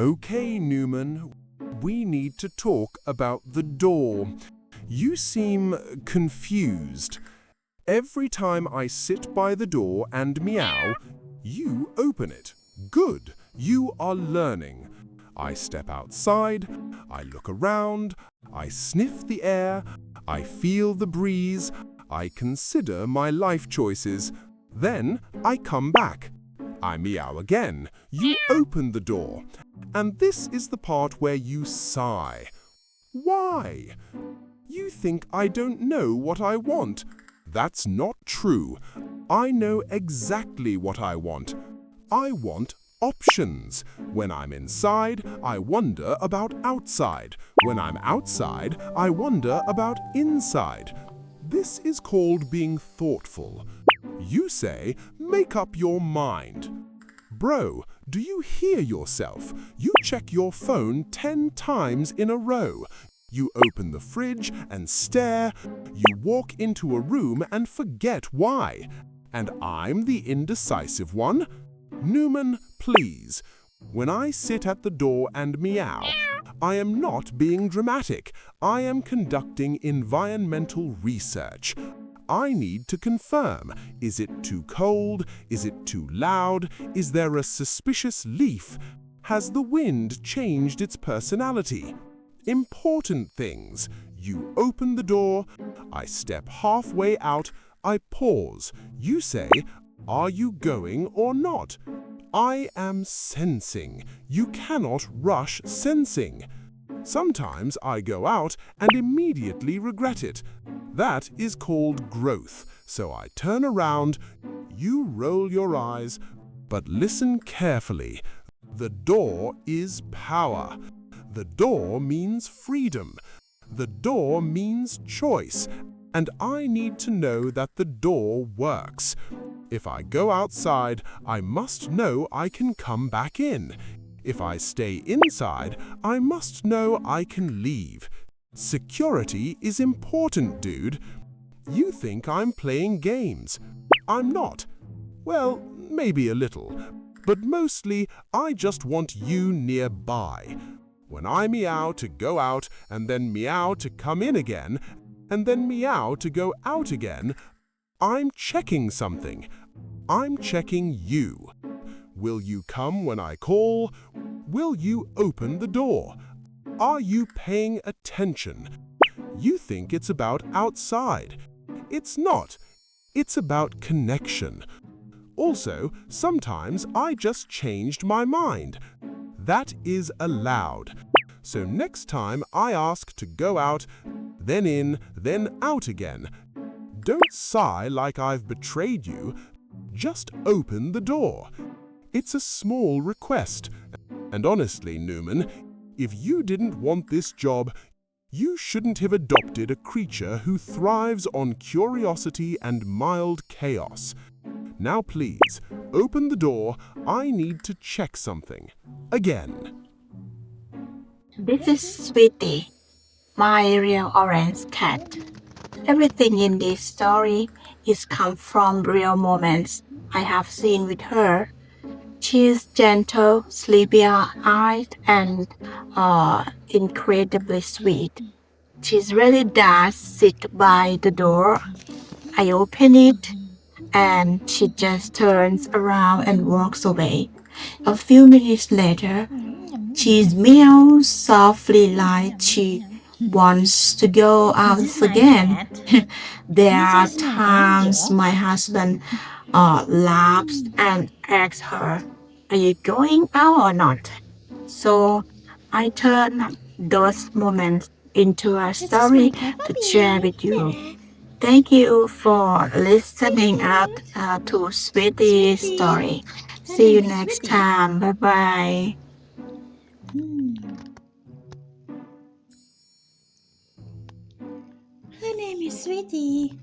Okay, Nooman, we need to talk about the door. You seem confused. Every time I sit by the door and meow, you open it. Good, you are learning. I step outside, I look around, I sniff the air, I feel the breeze, I consider my life choices. Then I come back. I meow again. You open the door. And this is the part where you sigh. Why? You think I don't know what I want. That's not true. I know exactly what I want. I want options. When I'm inside, I wonder about outside. When I'm outside, I wonder about inside. This is called being thoughtful. You say, make up your mind. Bro, do you hear yourself? You check your phone 10 times in a row. You open the fridge and stare. You walk into a room and forget why. And I'm the indecisive one? Nooman, please. When I sit at the door and meow, I am not being dramatic. I am conducting environmental research. I need to confirm. Is it too cold? Is it too loud? Is there a suspicious leaf? Has the wind changed its personality? Important things. You open the door. I step halfway out. I pause. You say, are you going or not? I am sensing. You cannot rush sensing. Sometimes I go out and immediately regret it. That is called growth. So I turn around. You roll your eyes, but listen carefully. The door is power. The door means freedom. The door means choice. And I need to know that the door works. If I go outside, I must know I can come back in. If I stay inside, I must know I can leave. Security is important, dude. You think I'm playing games. I'm not. Well, maybe a little. But mostly, I just want you nearby. When I meow to go out, and then meow to come in again, and then meow to go out again, I'm checking something. I'm checking you. Will you come when I call? Will you open the door? Are you paying attention? You think it's about outside. It's not. It's about connection. Also, sometimes I just changed my mind. That is allowed. So next time I ask to go out, then in, then out again. Don't sigh like I've betrayed you. Just open the door. It's a small request. And honestly, Nooman, if you didn't want this job, you shouldn't have adopted a creature who thrives on curiosity and mild chaos. Now please, open the door. I need to check something. Again. This is Sweetie, my real orange cat. Everything in this story is come from real moments I have seen with her. She's gentle, sleepy-eyed, and incredibly sweet. She really does sit by the door. I open it, and she just turns around and walks away. A few minutes later, she meows softly like she wants to go out This is my again. cat. There are This is my times angel. my husband laughs and asks her, are you going out or not? So I turn those moments into a This is my story cat, to share puppy. with you. Thank you for listening up to Sweetie's Sweetie. story. Her See you name is next Sweetie. time. Bye bye. Her name is Sweetie.